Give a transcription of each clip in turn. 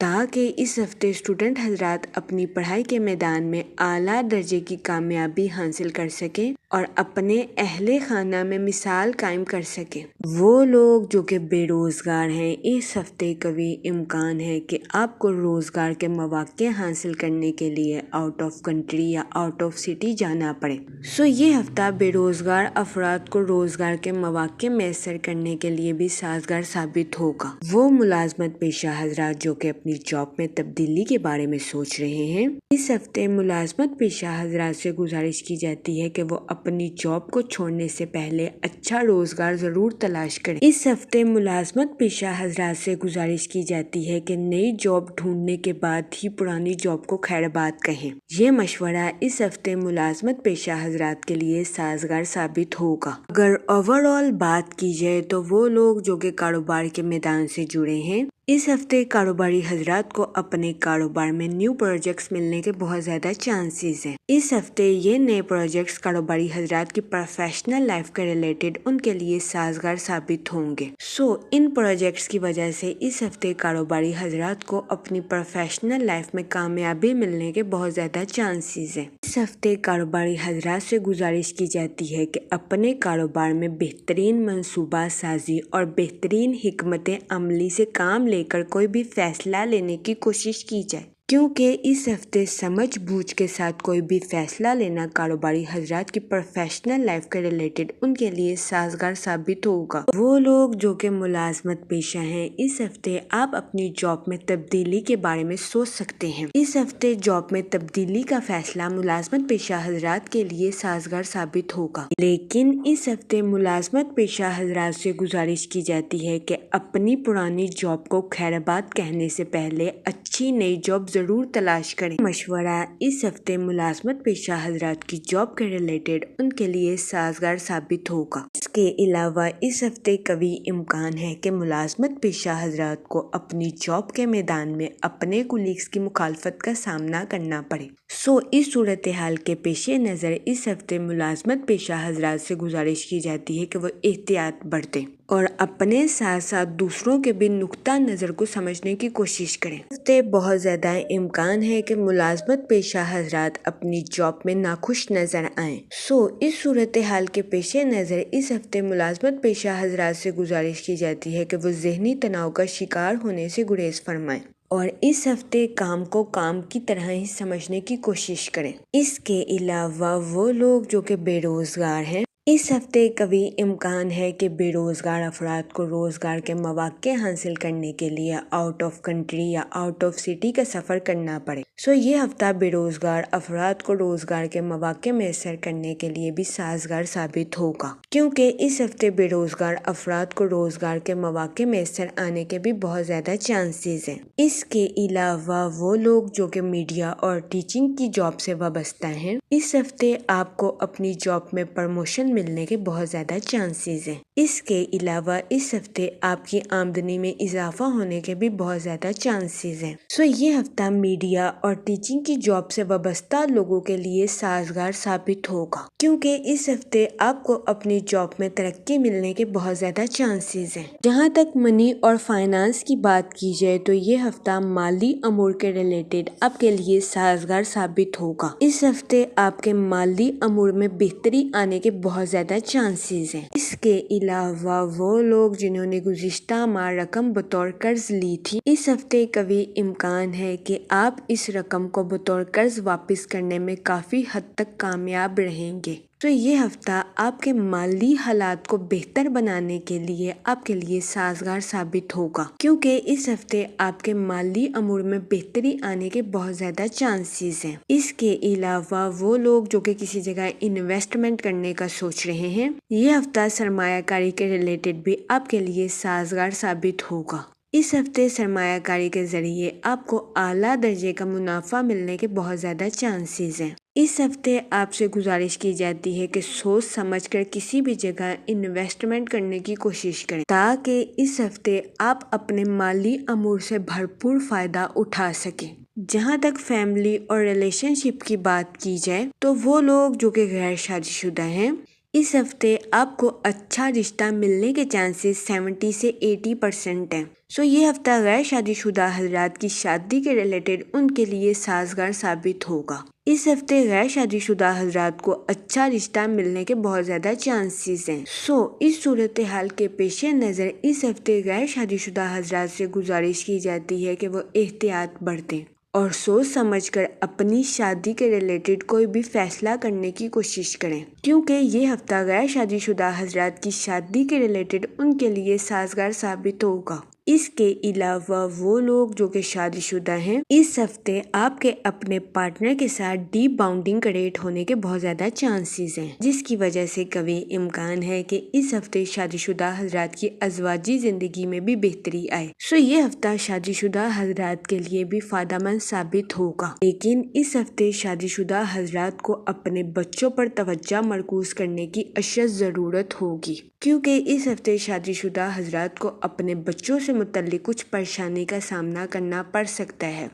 تاکہ اس ہفتے اسٹوڈنٹ حضرات اپنی پڑھائی کے میدان میں اعلیٰ درجے کی کامیابی حاصل کر سکیں اور اپنے اہل خانہ میں مثال قائم کر سکیں۔ وہ لوگ جو کہ بے روزگار ہیں، اس ہفتے قوی امکان ہے کہ آپ کو روزگار کے مواقع حاصل کرنے کے لیے آؤٹ آف کنٹری یا آؤٹ آف سٹی جانا پڑے۔ یہ ہفتہ بے روزگار افراد کو روزگار کے مواقع میسر کرنے کے لیے بھی سازگار ثابت ہوگا۔ وہ ملازمت پیشہ حضرات جو کہ اپنی جاب میں تبدیلی کے بارے میں سوچ رہے ہیں، اس ہفتے ملازمت پیشہ حضرات سے گزارش کی جاتی ہے کہ وہ اپنی جاب کو چھوڑنے سے پہلے اچھا روزگار ضرور تلاش کریں۔ اس ہفتے ملازمت پیشہ حضرات سے گزارش کی جاتی ہے کہ نئی جاب ڈھونڈنے کے بعد ہی پرانی جاب کو خیر باد کہیں۔ یہ مشورہ اس ہفتے ملازمت پیشہ حضرات کے لیے سازگار ثابت ہوگا۔ اگر اوور آل بات کی جائے تو وہ لوگ جو کہ کاروبار کے میدان سے جڑے ہیں، اس ہفتے کاروباری حضرات کو اپنے کاروبار میں نیو پروجیکٹس ملنے کے بہت زیادہ چانسز ہیں۔ اس ہفتے یہ نئے پروجیکٹس کاروباری حضرات کی پروفیشنل لائف کے ریلیٹڈ ان کے لیے سازگار ثابت ہوں گے۔ ان پروجیکٹس کی وجہ سے اس ہفتے کاروباری حضرات کو اپنی پروفیشنل لائف میں کامیابی ملنے کے بہت زیادہ چانسز ہیں۔ اس ہفتے کاروباری حضرات سے گزارش کی جاتی ہے کہ اپنے کاروبار میں بہترین منصوبہ سازی اور بہترین حکمت عملی سے کام لے کر کوئی بھی فیصلہ لینے کی کوشش کی جائے، کیونکہ اس ہفتے سمجھ بوجھ کے ساتھ کوئی بھی فیصلہ لینا کاروباری حضرات کی پروفیشنل لائف کے ریلیٹڈ ان کے لیے سازگار ثابت ہوگا۔ وہ لوگ جو کہ ملازمت پیشہ ہیں، اس ہفتے آپ اپنی جاب میں تبدیلی کے بارے میں سوچ سکتے ہیں۔ اس ہفتے جاب میں تبدیلی کا فیصلہ ملازمت پیشہ حضرات کے لیے سازگار ثابت ہوگا، لیکن اس ہفتے ملازمت پیشہ حضرات سے گزارش کی جاتی ہے کہ اپنی پرانی جاب کو خیر باد کہنے سے پہلے اچھی نئی جاب ضرور تلاش کریں۔ مشورہ اس ہفتے ملازمت پیشہ حضرات کی جاب کے ریلیٹڈ ان کے لیے سازگار ثابت ہوگا۔ اس کے علاوہ اس ہفتے قوی امکان ہے کہ ملازمت پیشہ حضرات کو اپنی جاب کے میدان میں اپنے کولیگز کی مخالفت کا سامنا کرنا پڑے۔ اس صورتحال کے پیش نظر اس ہفتے ملازمت پیشہ حضرات سے گزارش کی جاتی ہے کہ وہ احتیاط برتیں اور اپنے ساتھ ساتھ دوسروں کے بھی نقطہ نظر کو سمجھنے کی کوشش کریں۔ اس ہفتے بہت زیادہ امکان ہے کہ ملازمت پیشہ حضرات اپنی جاب میں ناخوش نظر آئیں۔ اس صورتحال کے پیش نظر اس ہفتے ملازمت پیشہ حضرات سے گزارش کی جاتی ہے کہ وہ ذہنی تناؤ کا شکار ہونے سے گریز فرمائیں اور اس ہفتے کام کو کام کی طرح ہی سمجھنے کی کوشش کریں۔ اس کے علاوہ وہ لوگ جو کہ بے روزگار ہیں، اس ہفتے قوی امکان ہے کہ بے روزگار افراد کو روزگار کے مواقع حاصل کرنے کے لیے آؤٹ آف کنٹری یا آؤٹ آف سٹی کا سفر کرنا پڑے۔ یہ ہفتہ بے روزگار افراد کو روزگار کے مواقع میسر کرنے کے لیے بھی سازگار ثابت ہوگا، کیونکہ اس ہفتے بے روزگار افراد کو روزگار کے مواقع میسر آنے کے بھی بہت زیادہ چانسز ہیں۔ اس کے علاوہ وہ لوگ جو کہ میڈیا اور ٹیچنگ کی جاب سے وابستہ ہیں، اس ہفتے آپ کو اپنی جاب میں پروموشن ملنے کے بہت زیادہ چانسز ہیں۔ اس کے علاوہ اس ہفتے آپ کی آمدنی میں اضافہ ہونے کے بھی بہت زیادہ چانسز ہیں۔ یہ ہفتہ میڈیا اور ٹیچنگ کی جاب سے وابستہ لوگوں کے لیے سازگار ثابت ہوگا، کیونکہ اس ہفتے آپ کو اپنی جاب میں ترقی ملنے کے بہت زیادہ چانسز ہیں۔ جہاں تک منی اور فائنانس کی بات کی جائے تو یہ ہفتہ مالی امور کے ریلیٹڈ آپ کے لیے سازگار ثابت ہوگا۔ اس ہفتے آپ کے مالی امور میں بہتری آنے کے بہت زیادہ چانسز ہیں۔ اس کے علاوہ وہ لوگ جنہوں نے گزشتہ ماہ رقم بطور قرض لی تھی، اس ہفتے قوی امکان ہے کہ آپ اس رقم کو بطور قرض واپس کرنے میں کافی حد تک کامیاب رہیں گے۔ یہ ہفتہ آپ کے مالی حالات کو بہتر بنانے کے لیے آپ کے لیے سازگار ثابت ہوگا، کیونکہ اس ہفتے آپ کے مالی امور میں بہتری آنے کے بہت زیادہ چانسز ہیں۔ اس کے علاوہ وہ لوگ جو کہ کسی جگہ انویسٹمنٹ کرنے کا سوچ رہے ہیں، یہ ہفتہ سرمایہ کاری کے ریلیٹڈ بھی آپ کے لیے سازگار ثابت ہوگا۔ اس ہفتے سرمایہ کاری کے ذریعے آپ کو اعلیٰ درجے کا منافع ملنے کے بہت زیادہ چانسز ہیں۔ اس ہفتے آپ سے گزارش کی جاتی ہے کہ سوچ سمجھ کر کسی بھی جگہ انویسٹمنٹ کرنے کی کوشش کریں، تاکہ اس ہفتے آپ اپنے مالی امور سے بھرپور فائدہ اٹھا سکیں۔ جہاں تک فیملی اور ریلیشن شپ کی بات کی جائے تو وہ لوگ جو کہ غیر شادی شدہ ہیں، اس ہفتے آپ کو اچھا رشتہ ملنے کے چانسز 70 سے 80% ہیں۔ یہ ہفتہ غیر شادی شدہ حضرات کی شادی کے ریلیٹڈ ان کے لیے سازگار ثابت ہوگا۔ اس ہفتے غیر شادی شدہ حضرات کو اچھا رشتہ ملنے کے بہت زیادہ چانسز ہیں۔ اس صورتحال کے پیش نظر اس ہفتے غیر شادی شدہ حضرات سے گزارش کی جاتی ہے کہ وہ احتیاط برتیں اور سوچ سمجھ کر اپنی شادی کے ریلیٹڈ کوئی بھی فیصلہ کرنے کی کوشش کریں، کیونکہ یہ ہفتہ غیر شادی شدہ حضرات کی شادی کے ریلیٹڈ ان کے لیے سازگار ثابت ہوگا۔ اس کے علاوہ وہ لوگ جو کہ شادی شدہ ہیں، اس ہفتے آپ کے اپنے پارٹنر کے ساتھ ڈیپ بانڈنگ کریٹ ہونے کے بہت زیادہ چانسز ہیں، جس کی وجہ سے کبھی امکان ہے کہ اس ہفتے شادی شدہ حضرات کی ازواجی زندگی میں بھی بہتری آئے۔ یہ ہفتہ شادی شدہ حضرات کے لیے بھی فائدہ مند ثابت ہوگا، لیکن اس ہفتے شادی شدہ حضرات کو اپنے بچوں پر توجہ مرکوز کرنے کی اشد ضرورت ہوگی، کیونکہ اس ہفتے شادی شدہ حضرات کو اپنے بچوں سے متعلق کچھ پریشانی کا سامنا کرنا پڑ سکتا ہے۔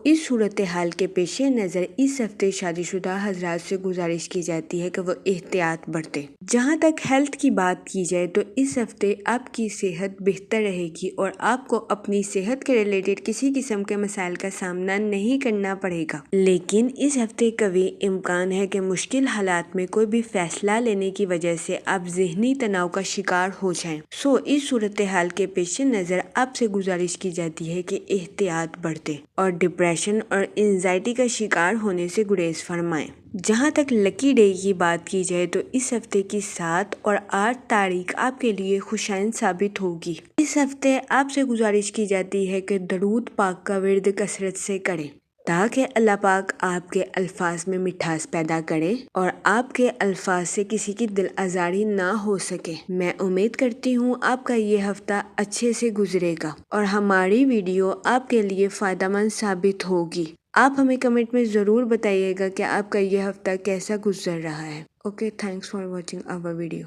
اس صورتحال کے پیش نظر اس ہفتے شادی شدہ حضرات سے گزارش کی جاتی ہے کہ وہ احتیاط برتیں۔ جہاں تک ہیلتھ کی بات کی جائے تو اس ہفتے آپ کی صحت بہتر رہے گی اور آپ کو اپنی صحت کے ریلیٹڈ کسی قسم کے مسائل کا سامنا نہیں کرنا پڑے گا، لیکن اس ہفتے کبھی امکان ہے کہ مشکل حالات میں کوئی بھی فیصلہ لینے کی وجہ سے آپ ذہنی تناؤ کا شکار ہو جائیں۔ اس صورتحال کے پیش نظر آپ سے گزارش کی جاتی ہے کہ احتیاط برتیں اور ڈپریشن اور انزائٹی کا شکار ہونے سے گریز فرمائیں۔ جہاں تک لکی ڈے کی بات کی جائے تو اس ہفتے کی 7 اور 8 تاریخ آپ کے لیے خوشائن ثابت ہوگی۔ اس ہفتے آپ سے گزارش کی جاتی ہے کہ درود پاک کا ورد کثرت سے کریں تاکہ اللہ پاک آپ کے الفاظ میں مٹھاس پیدا کرے اور آپ کے الفاظ سے کسی کی دل آزاری نہ ہو سکے۔ میں امید کرتی ہوں آپ کا یہ ہفتہ اچھے سے گزرے گا اور ہماری ویڈیو آپ کے لیے فائدہ مند ثابت ہوگی۔ آپ ہمیں کمنٹ میں ضرور بتائیے گا کہ آپ کا یہ ہفتہ کیسا گزر رہا ہے۔ Okay, thanks for watching our video.